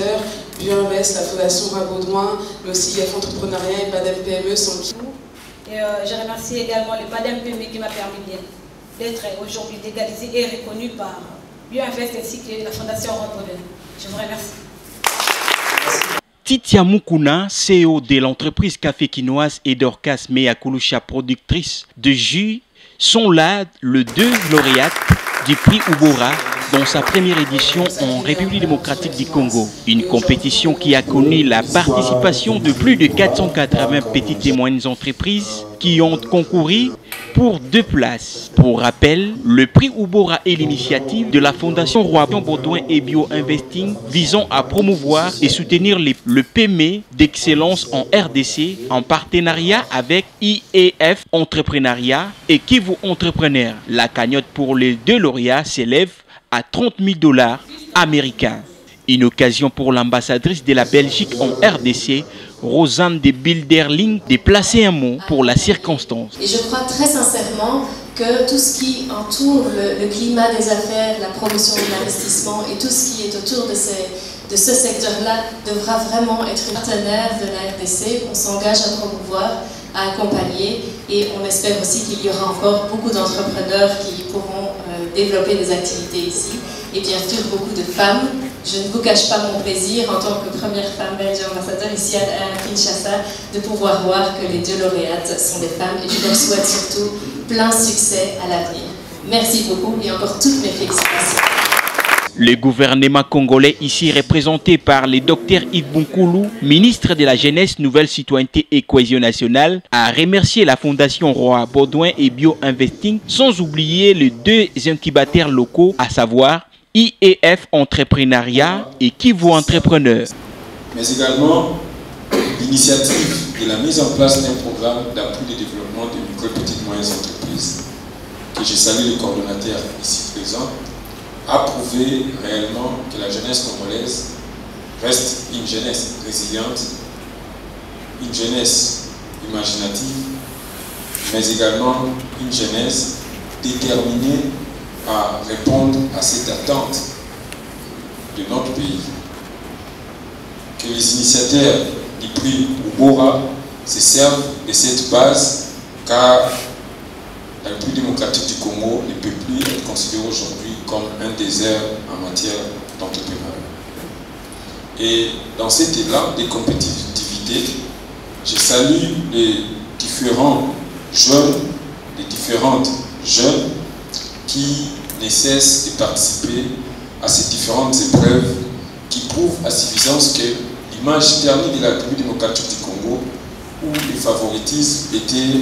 ambassadeurs, Bioinvest, la Fondation Rabaudouin, mais aussi IF Entrepreneuriat et PADEM PME sont qui. Et je remercie également le PADEM PME qui m'a permis d'être aujourd'hui légalisé et reconnu par Bioinvest ainsi que la Fondation Rabaudouin. Je vous remercie. Titia Mukuna, CEO de l'entreprise café quinoise et Dorcas Meakulucha, productrice de jus, sont là le 2 lauréates du prix Ubora dans sa première édition en République démocratique du Congo. Une compétition qui a connu la participation de plus de 480 petites et moyennes entreprises qui ont concouru pour 2 places. Pour rappel, le prix Ubora est l'initiative de la Fondation Roi Baudouin et Bio-Investing visant à promouvoir et soutenir le PME d'excellence en RDC en partenariat avec IEF Entrepreneuriat et Kivu Entrepreneur. La cagnotte pour les 2 lauréats s'élève à 30 000 $ américains. Une occasion pour l'ambassadrice de la Belgique en RDC, Rosanne de Bilderling, de placer un mot pour la circonstance. Et je crois très sincèrement que tout ce qui entoure le climat des affaires, la promotion de l'investissement et tout ce qui est autour de ce secteur-là devra vraiment être un partenaire de la RDC. On s'engage à promouvoir, à accompagner et on espère aussi qu'il y aura encore beaucoup d'entrepreneurs qui pourront développer des activités ici et bien sûr beaucoup de femmes. Je ne vous cache pas mon plaisir en tant que première femme belge ambassadeur ici à Kinshasa de pouvoir voir que les 2 lauréates sont des femmes et je leur souhaite surtout plein succès à l'avenir. Merci beaucoup et encore toutes mes félicitations. Le gouvernement congolais, ici représenté par le Dr Yves Bunkoulou, ministre de la Jeunesse, Nouvelle Citoyenneté et Cohésion nationale, a remercié la Fondation Roi Baudouin et Bio-Investing, sans oublier les 2 incubateurs locaux, à savoir IEF Entrepreneuriat et Kivu Entrepreneur. Mais également l'initiative de la mise en place d'un programme d'appui de développement de micro et petites moyennes entreprises, que je salue le coordonnateur ici présent, a prouvé réellement que la jeunesse congolaise reste une jeunesse résiliente, une jeunesse imaginative, mais également une jeunesse déterminée à répondre à cette attente de notre pays. Que les initiateurs du prix Ubora se servent de cette base, car la République démocratique du Congo ne peut plus être considérée aujourd'hui comme un désert en matière d'entrepreneuriat. Et dans cet élan de compétitivité, je salue les différents jeunes, les différentes jeunes qui ne cessent de participer à ces différentes épreuves qui prouvent à suffisance que l'image ternie de la République démocratique du Congo, où le favoritisme était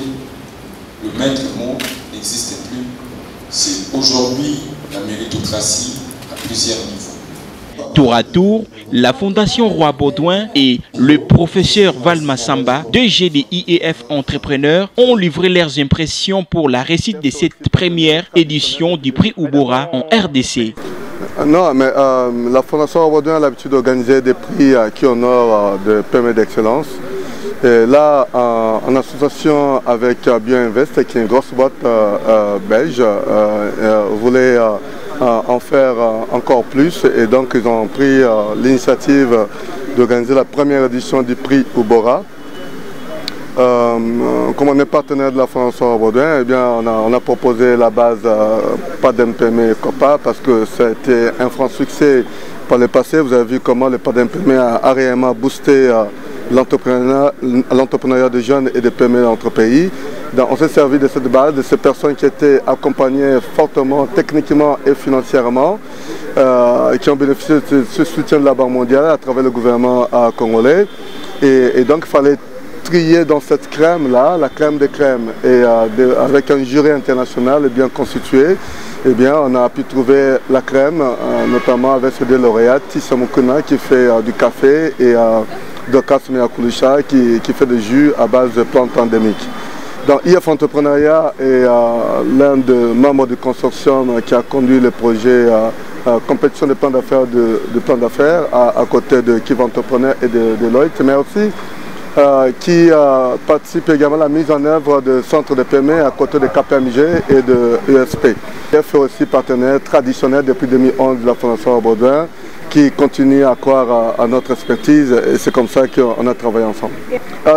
le maître mot, n'existe plus. C'est aujourd'hui la méritocratie à plusieurs niveaux. Tour à tour, la Fondation Roi Baudouin et le professeur Val Massamba, 2G de IEF Entrepreneurs, ont livré leurs impressions pour la réussite de cette première édition du prix Ubora en RDC. Non, mais la Fondation Roi Baudouin a l'habitude d'organiser des prix qui honorent des PME d'excellence. Et là, en association avec Bioinvest, qui est une grosse boîte belge, voulait en faire encore plus. Et donc, ils ont pris l'initiative d'organiser la première édition du prix Ubora. Comme on est partenaire de la Fondation Baudouin, eh bien, on a proposé la base PADEM PME COPA parce que ça a été un franc succès par le passé. Vous avez vu comment le PADEM PME a réellement boosté l'entrepreneuriat des jeunes et des PME dans notre pays. Donc, on s'est servi de cette base, de ces personnes qui étaient accompagnées fortement, techniquement et financièrement, qui ont bénéficié de ce soutien de la Banque mondiale à travers le gouvernement congolais. Et donc, il fallait trier dans cette crème-là, la crème des crèmes, et avec un jury international bien constitué, eh bien, on a pu trouver la crème, notamment avec ces 2 lauréats, Titia Mukuna qui fait du café et Dorcas Meakulucha qui fait des jus à base de plantes endémiques. Donc, IEF Entrepreneuriat est l'un des membres du consortium qui a conduit le projet compétition de plans d'affaires à côté de Kivu Entrepreneur et de Deloitte, mais aussi qui participe également à la mise en œuvre de centres de PME à côté de KPMG et de ESP. IEF est aussi partenaire traditionnel depuis 2011 de la Fondation Baudouin qui continuent à croire à notre expertise et c'est comme ça qu'on a travaillé ensemble.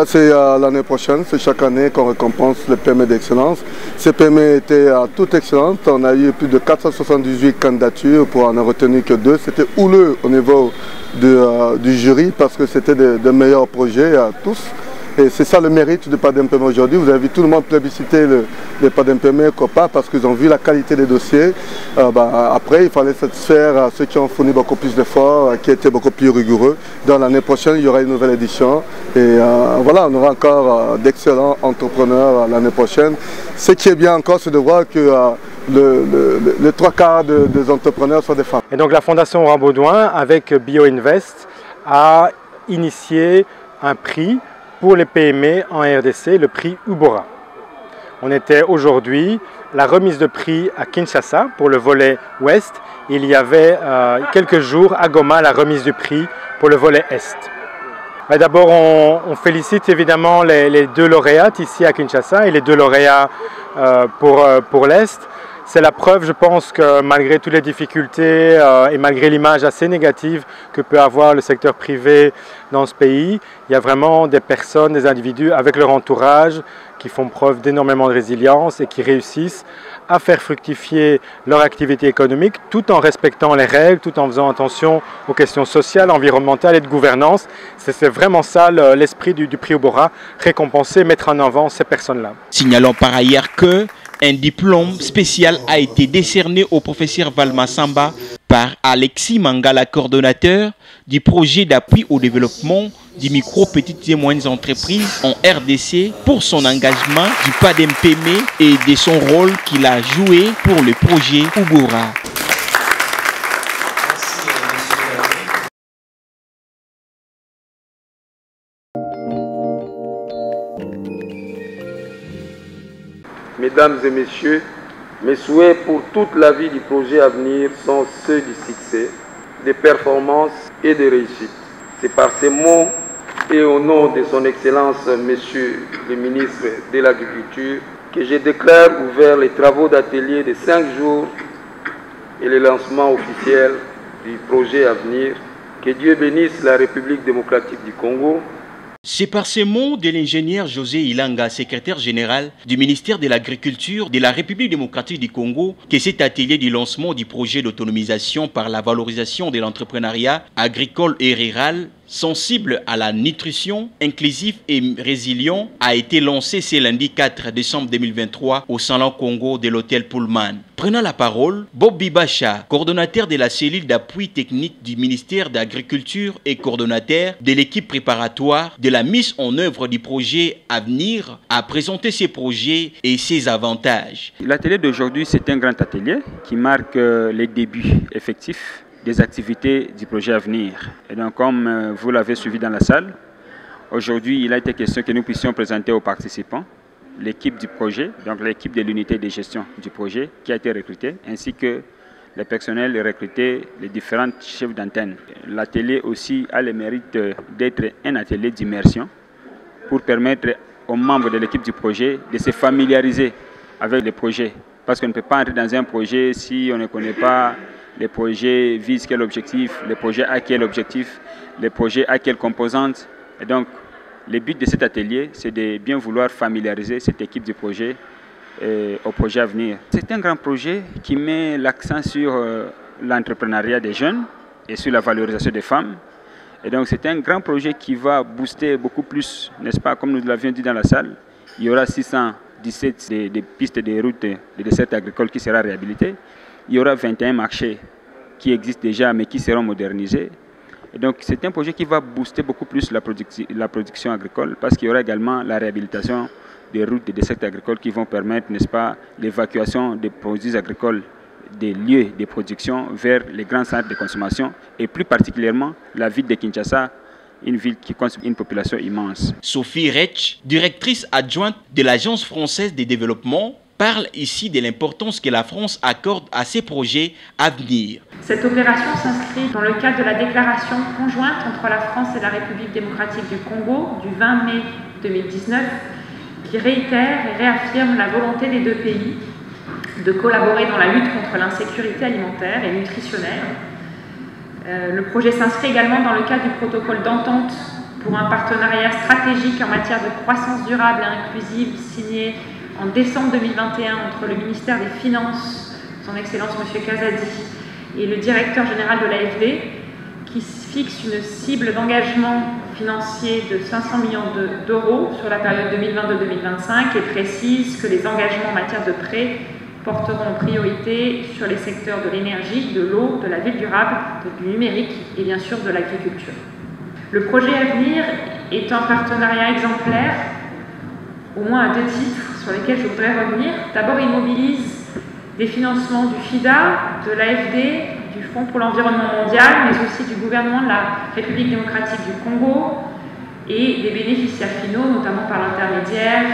C'est l'année prochaine, c'est chaque année qu'on récompense le PME d'excellence. Ces PME étaient toutes excellentes, on a eu plus de 478 candidatures pour en retenir que 2. C'était houleux au niveau du jury parce que c'était de meilleurs projets à tous. Et c'est ça le mérite du PADEMPM aujourd'hui. Vous avez vu tout le monde plébisciter le PADEMPM COPA parce qu'ils ont vu la qualité des dossiers. Après, il fallait satisfaire ceux qui ont fourni beaucoup plus d'efforts, qui étaient beaucoup plus rigoureux. Dans l'année prochaine, il y aura une nouvelle édition. Et voilà, on aura encore d'excellents entrepreneurs l'année prochaine. Ce qui est bien encore, c'est de voir que les 3/4 des entrepreneurs sont des femmes. Et donc la Fondation Rambaudouin, avec BioInvest, a initié un prix pour les PME en RDC, le prix Ubora. On était aujourd'hui la remise de prix à Kinshasa pour le volet Ouest. Il y avait quelques jours à Goma la remise du prix pour le volet Est. D'abord, on félicite évidemment les 2 lauréates ici à Kinshasa et les 2 lauréats pour l'Est. C'est la preuve, je pense, que malgré toutes les difficultés et malgré l'image assez négative que peut avoir le secteur privé dans ce pays, il y a vraiment des personnes, des individus avec leur entourage qui font preuve d'énormément de résilience et qui réussissent à faire fructifier leur activité économique tout en respectant les règles, tout en faisant attention aux questions sociales, environnementales et de gouvernance. C'est vraiment ça l'esprit du prix Ubora, récompenser, mettre en avant ces personnes-là. Signalons par ailleurs que un diplôme spécial a été décerné au professeur Valma Samba par Alexis Mangala, coordonnateur du projet d'appui au développement des micro, petites et moyennes entreprises en RDC pour son engagement du PADEMPM et de son rôle qu'il a joué pour le projet Ubora. Mesdames et messieurs, mes souhaits pour toute la vie du projet à venir sont ceux du succès, des performances et de réussite. C'est par ces mots et au nom de son Excellence, Monsieur le ministre de l'Agriculture, que je déclare ouvert les travaux d'atelier de 5 jours et le lancement officiel du projet à venir. Que Dieu bénisse la République démocratique du Congo. C'est par ces mots de l'ingénieur José Ilanga, secrétaire général du ministère de l'Agriculture de la République démocratique du Congo, que cet atelier du lancement du projet d'autonomisation par la valorisation de l'entrepreneuriat agricole et rural sensible à la nutrition, inclusif et résilient a été lancé ce lundi 4 décembre 2023 au Salon Congo de l'hôtel Pullman. Prenant la parole, Bob Bibacha, coordonnateur de la cellule d'appui technique du ministère de l'Agriculture et coordonnateur de l'équipe préparatoire de la mise en œuvre du projet à venir, a présenté ses projets et ses avantages. L'atelier d'aujourd'hui, c'est un grand atelier qui marque les débuts effectifs des activités du projet à venir. Et donc, comme vous l'avez suivi dans la salle, aujourd'hui, il a été question que nous puissions présenter aux participants l'équipe du projet, donc l'équipe de l'unité de gestion du projet qui a été recrutée, ainsi que les personnels recrutés, les différents chefs d'antenne. L'atelier aussi a le mérite d'être un atelier d'immersion pour permettre aux membres de l'équipe du projet de se familiariser avec le projet. Parce qu'on ne peut pas entrer dans un projet si on ne connaît pas les projets visent quel objectif, les projets à quel objectif, les projets à quelle composante. Et donc, le but de cet atelier, c'est de bien vouloir familiariser cette équipe du projet au projet à venir. C'est un grand projet qui met l'accent sur l'entrepreneuriat des jeunes et sur la valorisation des femmes. Et donc, c'est un grand projet qui va booster beaucoup plus, n'est-ce pas, comme nous l'avions dit dans la salle. Il y aura 617 des pistes de routes de dessert agricole qui seront réhabilitées. Il y aura 21 marchés qui existent déjà mais qui seront modernisés. Et donc c'est un projet qui va booster beaucoup plus la production agricole parce qu'il y aura également la réhabilitation des routes et des secteurs agricoles qui vont permettre, n'est-ce pas, l'évacuation des produits agricoles des lieux de production vers les grands centres de consommation et plus particulièrement la ville de Kinshasa, une ville qui compte une population immense. Sophie Retch, directrice adjointe de l'Agence française de développement, parle ici de l'importance que la France accorde à ces projets à venir. Cette opération s'inscrit dans le cadre de la déclaration conjointe entre la France et la République démocratique du Congo du 20 mai 2019 qui réitère et réaffirme la volonté des 2 pays de collaborer dans la lutte contre l'insécurité alimentaire et nutritionnelle Le projet s'inscrit également dans le cadre du protocole d'entente pour un partenariat stratégique en matière de croissance durable et inclusive signé en décembre 2021 entre le ministère des Finances, son Excellence M. Kazadi, et le directeur général de l'AFD, qui fixe une cible d'engagement financier de 500 millions d'euros sur la période 2022-2025 et précise que les engagements en matière de prêts porteront en priorité sur les secteurs de l'énergie, de l'eau, de la ville durable, du numérique et bien sûr de l'agriculture. Le projet à venir est un partenariat exemplaire, au moins à 2 titres sur lesquels je voudrais revenir. D'abord, il mobilise des financements du FIDA, de l'AFD, du Fonds pour l'environnement mondial, mais aussi du gouvernement de la République démocratique du Congo et des bénéficiaires finaux, notamment par l'intermédiaire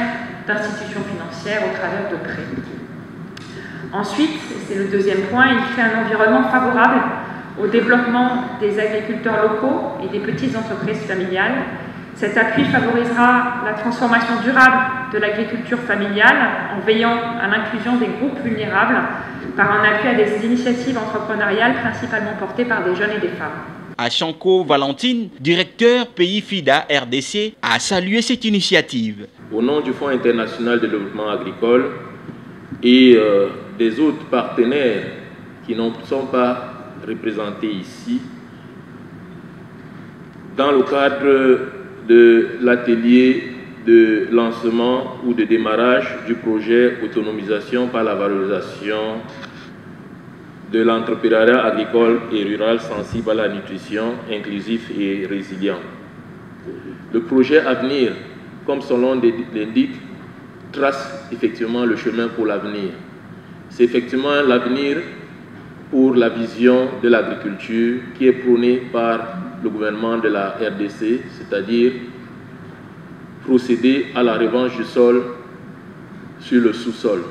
d'institutions financières au travers de prêts. Ensuite, et c'est le deuxième point, il crée un environnement favorable au développement des agriculteurs locaux et des petites entreprises familiales. Cet appui favorisera la transformation durable de l'agriculture familiale en veillant à l'inclusion des groupes vulnérables par un appui à des initiatives entrepreneuriales principalement portées par des jeunes et des femmes. Achanko Valentine, directeur pays FIDA RDC, a salué cette initiative. Au nom du Fonds international de développement agricole et des autres partenaires qui ne sont pas représentés ici, dans le cadre de l'atelier de lancement ou de démarrage du projet autonomisation par la valorisation de l'entrepreneuriat agricole et rural sensible à la nutrition, inclusif et résilient. Le projet à venir, comme son nom l'indique, trace effectivement le chemin pour l'avenir. C'est effectivement l'avenir pour la vision de l'agriculture qui est prônée par le gouvernement de la RDC, c'est-à-dire procéder à la revanche du sol sur le sous-sol.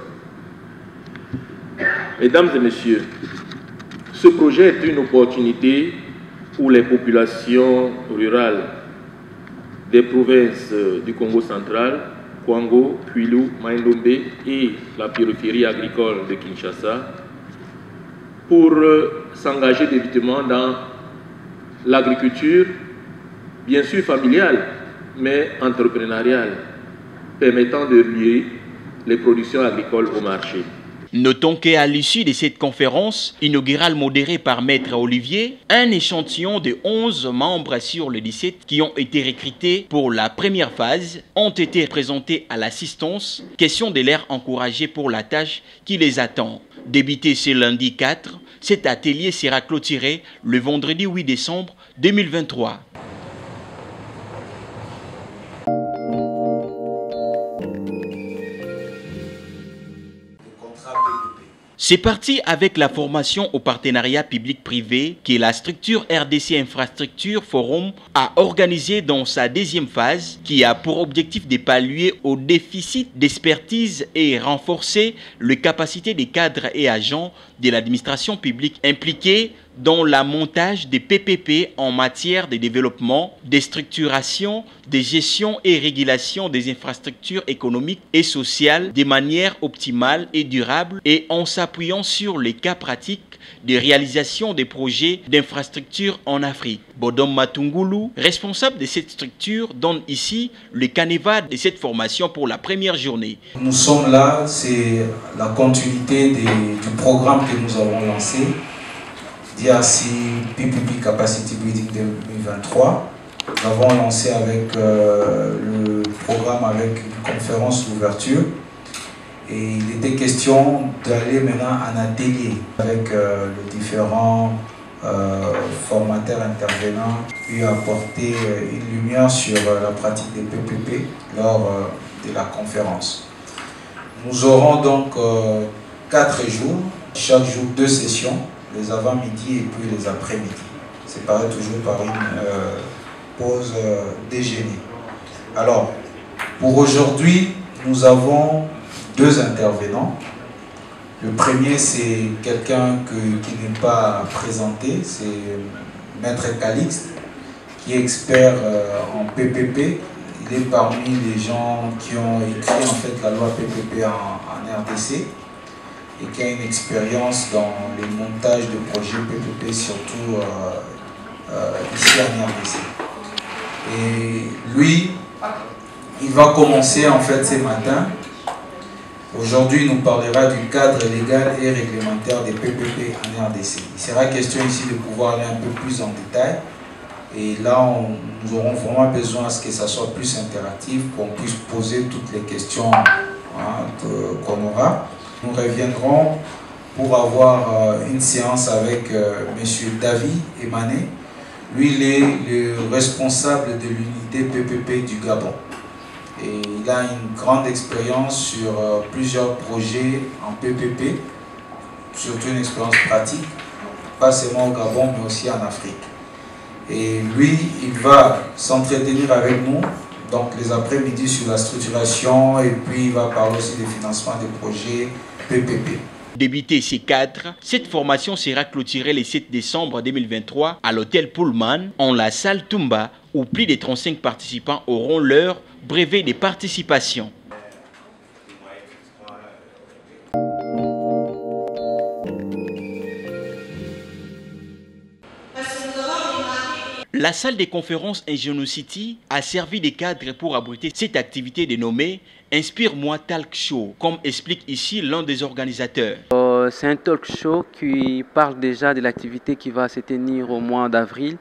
Mesdames et messieurs, ce projet est une opportunité pour les populations rurales des provinces du Congo central, Kwango, Kwilu, Maïndombe et la périphérie agricole de Kinshasa pour s'engager débutement dans l'agriculture, bien sûr familiale, mais entrepreneuriale, permettant de lier les productions agricoles au marché. Notons qu'à l'issue de cette conférence inaugurale modérée par Maître Olivier, un échantillon de 11 membres sur les 17 qui ont été recrutés pour la première phase ont été présentés à l'assistance, question de les encourager pour la tâche qui les attend. Débuté ce lundi 4, cet atelier sera clôturé le vendredi 8 décembre 2023. C'est parti avec la formation au partenariat public-privé que la structure RDC Infrastructure Forum a organisée dans sa deuxième phase qui a pour objectif de pallier au déficit d'expertise et renforcer les capacités des cadres et agents de l'administration publique impliqués dans le montage des PPP en matière de développement, de structuration, de gestion et régulation des infrastructures économiques et sociales de manière optimale et durable et en s'appuyant sur les cas pratiques de réalisation des projets d'infrastructures en Afrique. Bodom Matungulu, responsable de cette structure, donne ici le canevas de cette formation pour la première journée. Nous sommes là, c'est la continuité du programme que nous avons lancé. DRC PPP Capacity Building 2023. Nous avons lancé avec le programme avec une conférence d'ouverture et il était question d'aller maintenant en atelier avec les différents formateurs intervenants puis apporter une lumière sur la pratique des PPP lors de la conférence. Nous aurons donc 4 jours, chaque jour 2 sessions, les avant-midi et puis les après-midi, séparés toujours par une pause déjeuner. Alors, pour aujourd'hui, nous avons 2 intervenants. Le premier, c'est quelqu'un qui n'est pas présenté, c'est Maître Calixte, qui est expert en PPP. Il est parmi les gens qui ont écrit en fait la loi PPP en RDC et qui a une expérience dans les montages de projets PPP, surtout ici en RDC. Et lui, il va commencer en fait ce matin. Aujourd'hui, il nous parlera du cadre légal et réglementaire des PPP en RDC. Il sera question ici de pouvoir aller un peu plus en détail. Et là, nous aurons vraiment besoin à ce que ça soit plus interactif, qu'on puisse poser toutes les questions qu'on aura. Nous reviendrons pour avoir une séance avec M. David Emané. Lui, il est le responsable de l'unité PPP du Gabon. Et il a une grande expérience sur plusieurs projets en PPP, surtout une expérience pratique, pas seulement au Gabon, mais aussi en Afrique. Et lui, il va s'entretenir avec nous, donc les après-midi sur la structuration, et puis il va parler aussi des financements des projets PPP. Débuté ces cadres, cette formation sera clôturée le 7 décembre 2023 à l'hôtel Pullman, en la salle Tumba, où plus de 35 participants auront leur brevet de participation. La salle des conférences Ingéno City a servi de cadre pour abriter cette activité dénommée Inspire-moi Talk Show, comme explique ici l'un des organisateurs. C'est un talk show qui parle déjà de l'activité qui va se tenir au mois d'avril,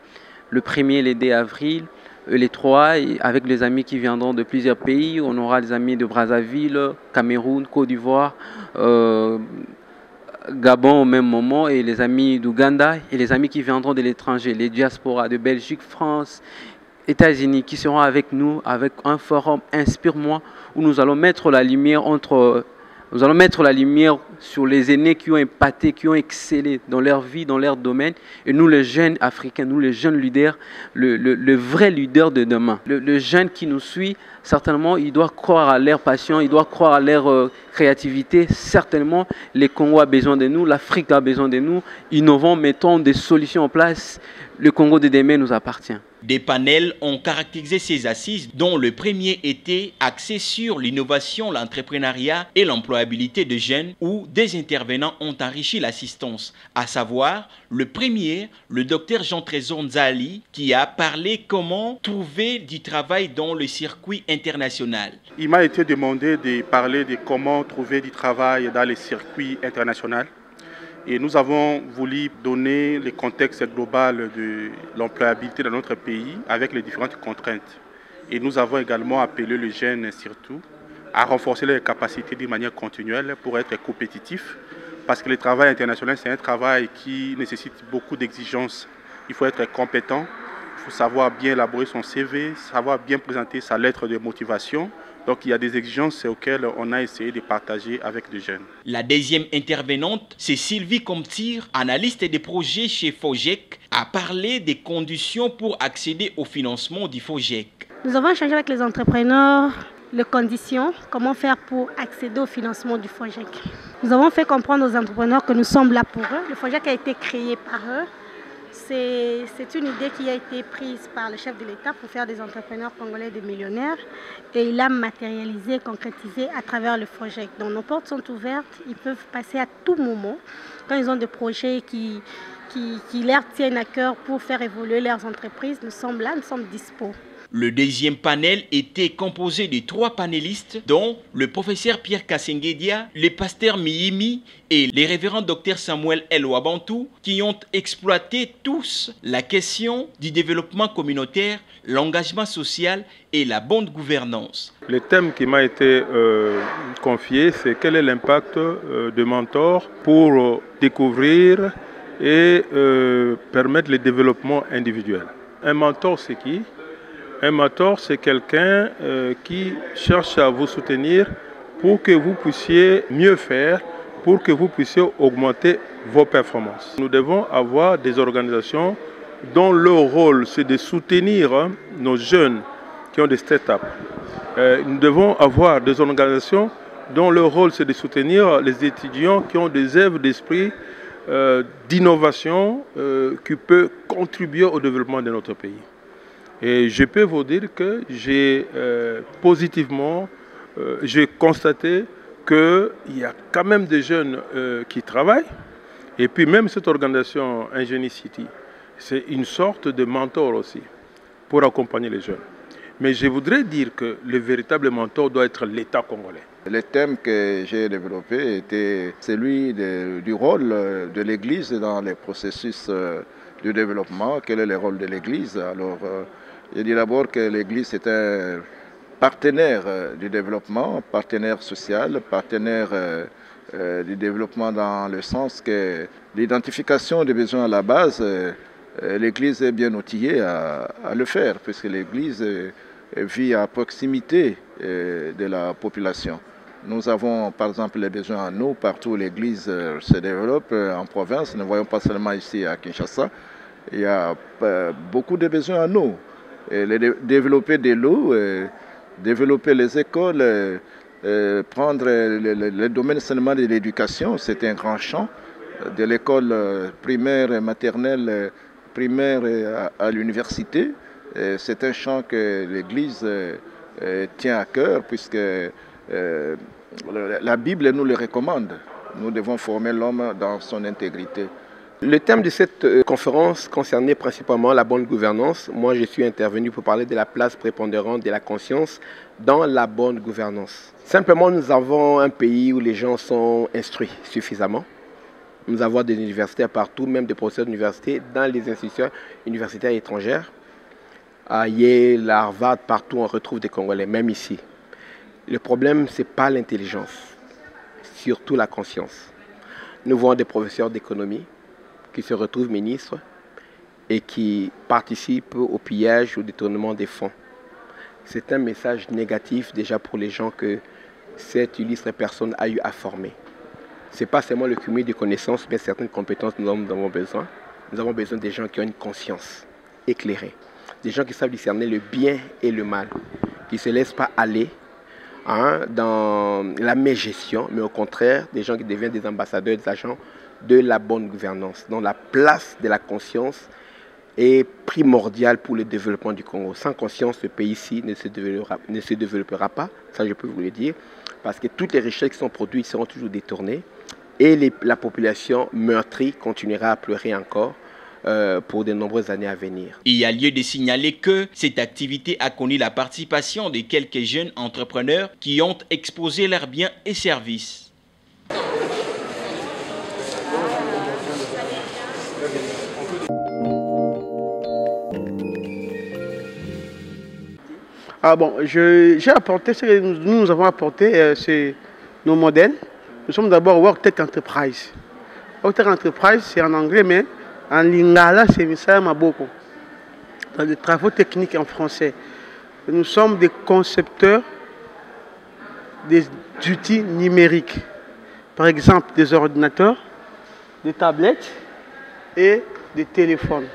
le 1er et le 2 avril, les 3, avec les amis qui viendront de plusieurs pays. On aura des amis de Brazzaville, Cameroun, Côte d'Ivoire, Gabon au même moment, et les amis d'Ouganda et les amis qui viendront de l'étranger, les diasporas de Belgique, France, États-Unis, qui seront avec nous avec un forum Inspire-moi, où nous allons mettre la lumière sur les aînés qui ont impacté, qui ont excellé dans leur vie, dans leur domaine. Et nous, les jeunes Africains, nous, les jeunes leaders, le vrai leader de demain. Le jeune qui nous suit, certainement, il doit croire à leur passion, il doit croire à leur créativité. Certainement, les Congos a besoin de nous, l'Afrique a besoin de nous. Innovons, mettons des solutions en place. Le Congo de demain nous appartient. Des panels ont caractérisé ces assises, dont le premier était axé sur l'innovation, l'entrepreneuriat et l'employabilité de jeunes, où des intervenants ont enrichi l'assistance. À savoir, le premier, le docteur Jean-Trésor Nzali, qui a parlé comment trouver du travail dans le circuit international. Il m'a été demandé de parler de comment trouver du travail dans le circuit international. Et nous avons voulu donner le contexte global de l'employabilité dans notre pays avec les différentes contraintes. Et nous avons également appelé les jeunes surtout à renforcer leurs capacités de manière continuelle pour être compétitifs. Parce que le travail international, c'est un travail qui nécessite beaucoup d'exigences. Il faut être compétent, il faut savoir bien élaborer son CV, savoir bien présenter sa lettre de motivation. Donc il y a des exigences auxquelles on a essayé de partager avec les jeunes. La deuxième intervenante, c'est Sylvie Comtir, analyste des projets chez FOGEC, a parlé des conditions pour accéder au financement du FOGEC. Nous avons échangé avec les entrepreneurs les conditions, comment faire pour accéder au financement du FOGEC. Nous avons fait comprendre aux entrepreneurs que nous sommes là pour eux. Le FOGEC a été créé par eux. C'est une idée qui a été prise par le chef de l'État pour faire des entrepreneurs congolais des millionnaires, et il l'a matérialisé, concrétisé à travers le FOGEC. Donc nos portes sont ouvertes, ils peuvent passer à tout moment quand ils ont des projets qui leur tiennent à cœur pour faire évoluer leurs entreprises. Nous sommes là, nous sommes dispo. Le deuxième panel était composé de 3 panélistes, dont le professeur Pierre Kassengedia, le pasteur Miyimi et les révérends Dr Samuel Elwabantou, qui ont exploité tous la question du développement communautaire, l'engagement social et la bonne gouvernance. Le thème qui m'a été confié, c'est quel est l'impact de mentor pour découvrir et permettre le développement individuel. Un mentor, c'est qui ? Un mentor, c'est quelqu'un qui cherche à vous soutenir pour que vous puissiez mieux faire, pour que vous puissiez augmenter vos performances. Nous devons avoir des organisations dont leur rôle, c'est de soutenir nos jeunes qui ont des start-up. Nous devons avoir des organisations dont leur rôle, c'est de soutenir les étudiants qui ont des œuvres d'esprit d'innovation qui peuvent contribuer au développement de notre pays. Et je peux vous dire que j'ai positivement j'ai constaté qu'il y a quand même des jeunes qui travaillent. Et puis même cette organisation Ingénie City, c'est une sorte de mentor aussi pour accompagner les jeunes. Mais je voudrais dire que le véritable mentor doit être l'État congolais. Le thème que j'ai développé était celui du rôle de l'Église dans les processus de développement. Quel est le rôle de l'Église? Alors, je dis d'abord que l'Église est un partenaire du développement, partenaire social, partenaire du développement dans le sens que l'identification des besoins à la base, l'Église est bien outillée à le faire, puisque l'Église vit à proximité de la population. Nous avons par exemple les besoins à nous, partout où l'Église se développe en province, ne voyons pas seulement ici à Kinshasa, il y a beaucoup de besoins à nous. Et développer des lots, développer les écoles, prendre le domaine seulement de l'éducation, c'est un grand champ, de l'école primaire et maternelle, primaire à l'université. C'est un champ que l'Église tient à cœur, puisque la Bible nous le recommande. Nous devons former l'homme dans son intégrité. Le thème de cette conférence concernait principalement la bonne gouvernance. Moi, je suis intervenu pour parler de la place prépondérante de la conscience dans la bonne gouvernance. Simplement, nous avons un pays où les gens sont instruits suffisamment. Nous avons des universités partout, même des professeurs d'université dans les institutions universitaires étrangères. À Yale, à Harvard, partout on retrouve des Congolais, même ici. Le problème, ce n'est pas l'intelligence, surtout la conscience. Nous voyons des professeurs d'économie qui se retrouvent ministres et qui participent au pillage, au détournement des fonds. C'est un message négatif déjà pour les gens que cette illustre personne a eu à former. Ce n'est pas seulement le cumul de connaissances, mais certaines compétences nous en avons besoin. Nous avons besoin des gens qui ont une conscience éclairée, des gens qui savent discerner le bien et le mal, qui ne se laissent pas aller dans la mégestion, mais au contraire, des gens qui deviennent des ambassadeurs, des agents de la bonne gouvernance, dont la place de la conscience est primordiale pour le développement du Congo. Sans conscience, ce pays-ci ne se développera pas, ça je peux vous le dire, parce que toutes les richesses qui sont produites seront toujours détournées et la population meurtrie continuera à pleurer encore pour de nombreuses années à venir. Il y a lieu de signaler que cette activité a connu la participation de quelques jeunes entrepreneurs qui ont exposé leurs biens et services. Ah bon, j'ai apporté, ce que nous avons apporté, c'est nos modèles. Nous sommes d'abord WorkTech Enterprise. WorkTech Enterprise, c'est en anglais, mais en lingala, c'est Misaya Maboko. Dans les travaux techniques en français. Nous sommes des concepteurs d'outils numériques. Par exemple, des ordinateurs, des tablettes et des téléphones.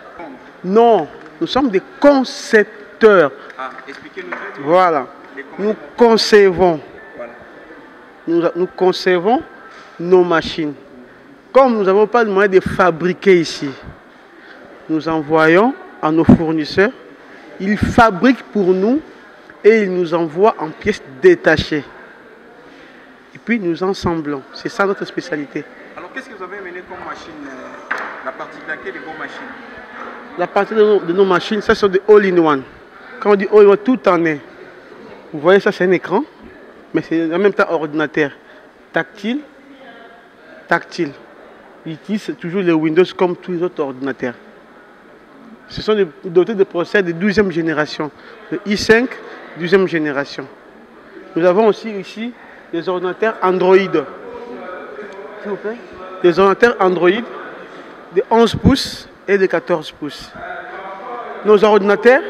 Non, nous sommes des concepteurs. Ah, expliquez-nous. Voilà. Nous concevons. Voilà. Nous concevons nos machines. Comme nous n'avons pas le moyen de fabriquer ici, nous envoyons à nos fournisseurs, ils fabriquent pour nous et ils nous envoient en pièces détachées. Et puis nous ensemblons. C'est ça notre spécialité. Alors qu'est-ce que vous avez mené comme machine, la particularité de vos machines? La partie de nos machines, ça sont des all-in-one. Quand on dit all-in-one, tout en est. Vous voyez, ça c'est un écran, mais c'est en même temps ordinateur. Tactile. Ils utilisent toujours les Windows comme tous les autres ordinateurs. Ce sont dotés de processeurs de 12e génération, le i5, 12e génération. Nous avons aussi ici des ordinateurs Android. S'il vous plaît. Des ordinateurs Android de 11 pouces et de 14 pouces. Nos ordinateurs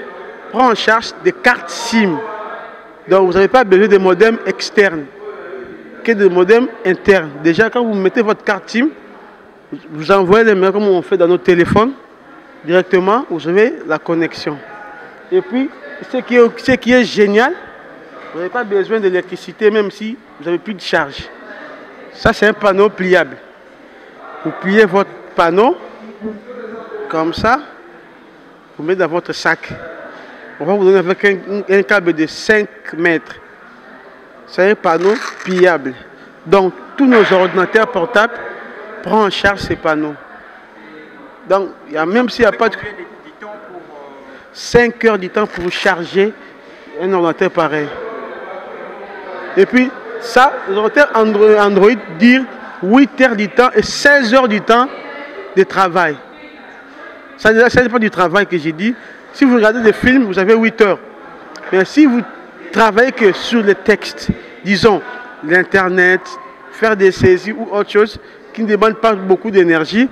prennent en charge des cartes SIM. Donc vous n'avez pas besoin de modems externes, que de modems internes. Déjà quand vous mettez votre carte SIM, vous envoyez les mails comme on fait dans nos téléphones. Directement, vous avez la connexion. Et puis, ce qui est génial, vous n'avez pas besoin d'électricité même si vous n'avez plus de charge. Ça, c'est un panneau pliable. Vous pliez votre panneau, comme ça, vous mettez dans votre sac. On va vous donner avec un câble de 5 mètres. C'est un panneau pliable. Donc, tous nos ordinateurs portables prennent en charge ces panneaux. Donc, même s'il n'y a pas de... 5 heures du temps pour charger un ordinateur pareil. Et puis, ça, l'ordinateur Android dire 8 heures du temps et 16 heures du temps de travail. Ça n'est pas du travail que j'ai dit. Si vous regardez des films, vous avez 8 heures. Mais si vous travaillez que sur le texte, disons l'Internet, faire des saisies ou autre chose qui ne demande pas beaucoup d'énergie.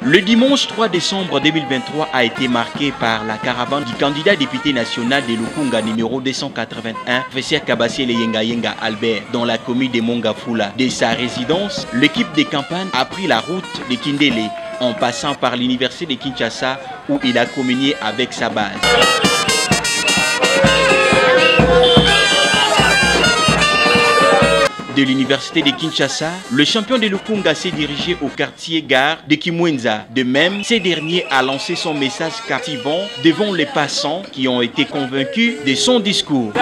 Le dimanche 3 décembre 2023 a été marqué par la caravane du candidat député national de Lukunga numéro 281, Professeur Kabasiele Yenga Albert, dans la commune de Mongafula. De sa résidence, l'équipe de campagne a pris la route de Kindélé, en passant par l'université de Kinshasa où il a communié avec sa base. De l'université de Kinshasa, le champion de Lukunga s'est dirigé au quartier gare de Kimwenza. De même, ce dernier a lancé son message captivant devant les passants qui ont été convaincus de son discours.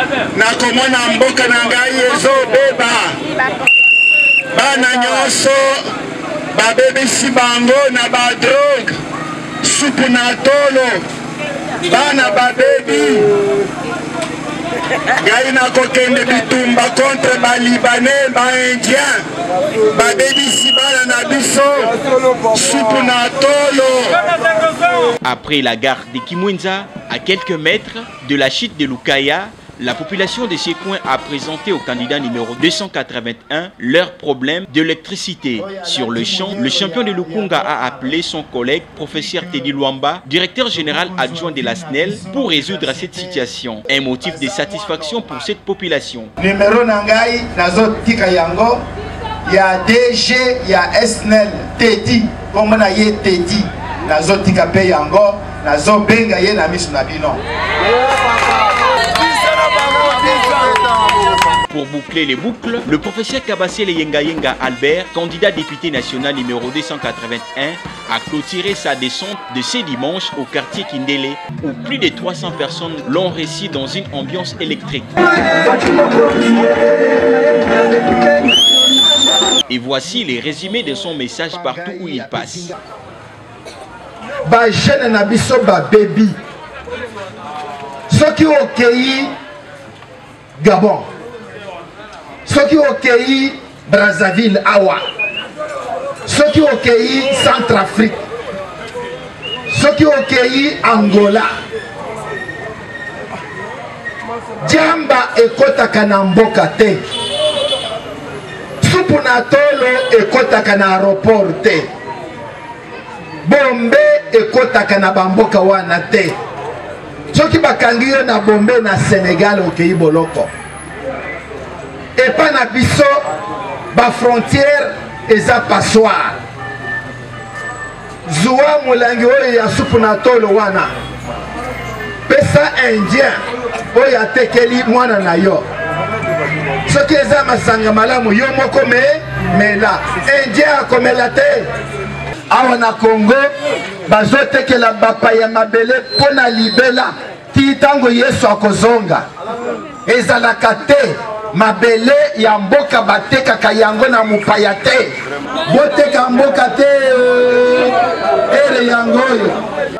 Gaïna kokende bitumba contre ba Libanais, ba Indiens, ba baby sibala na biso, soupe na tolo. Après la gare de Kimwenza, à quelques mètres de la chute de Lukaya, la population de ces coins a présenté au candidat numéro 281 leurs problèmes d'électricité. Sur le champ, le champion de Lukunga a appelé son collègue, professeur Teddy Luamba, directeur général adjoint de la SNEL, pour résoudre cette situation. Un motif de satisfaction pour cette population. Numéro Nangai, Nazo Tika Yango, il y a DG, il y a SNEL, Teddy, comme on a yé Teddy, Nazo Tika Pe Yango, Nazo Benga Ye Namis Nabino. Pour boucler les boucles, le professeur Kabasiele Yenga Albert, candidat député national numéro 281, a clôturé sa descente de ce dimanche au quartier Kindélé, où plus de 300 personnes l'ont reçu dans une ambiance électrique. Et voici les résumés de son message partout où il passe. Ba jeune na biso ba baby. Soki okei Gabon. Soki okei Brazzaville awa. Soki okei Centrafrique. Soki okei Angola. Jamba ekotaka na mboka te. Supu na tolo ekotaka na aéroport te. Bombe ekotaka na bamboka wana te. Soki bakangi yo na Bombe na Sénégal okei boloko. Et pas na biso ba frontière eza passoire. Zuwa mulangi oyo ya supu na tolo wana. Pesa indien oyo atekeli mwana na yo. Soki eza masanga malamu yo moko mela. Indien akomela te. Awa na Congo bazotekela bapaya mabele pona libela ti tango Yesu akozonga. Ezalaka te mabele ya mboka batekaka yango na mupaya te. Boteka mboka te ere yango.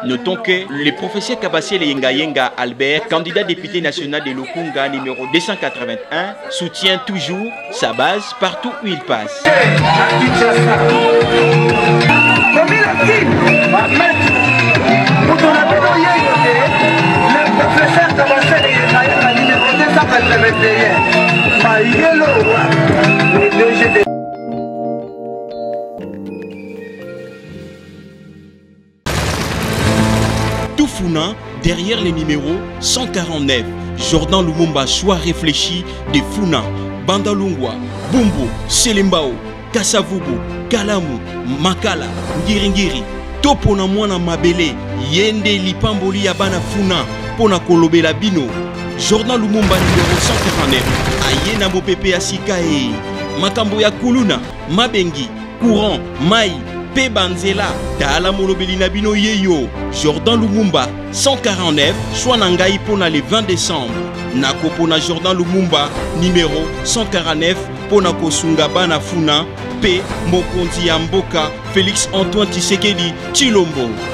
Notons que le professeur Kabasiele Yenga Albert, candidat député national de Lukunga numéro 281, soutient toujours sa base partout où il passe. Tout Funa, derrière les numéros 149, Jordan Lumumba, choix réfléchi de Funa, Bandalungwa, Bumbu, Selembao, Kasavubu, Kalamu, Makala, Ngiringiri, Topona Mwana Mabele, Yende Lipamboli Yabana Funa, Pona Kolobela Bino, Jordan Lumumba numéro 149, Ayena Mopepe Asikae, Makambo ya Kuluna, Mabengi, Courant, Mai, Pe Banzela, Tala Molobeli Nabino Yeyo, Jordan Lumumba 149, Chouanangaï Pona le 20 décembre, Nako Pona Jordan Lumumba numéro 149, pona kosunga bana funa pe mokonzi ya mboka Félix Antoine Tshisekedi Tshilombo.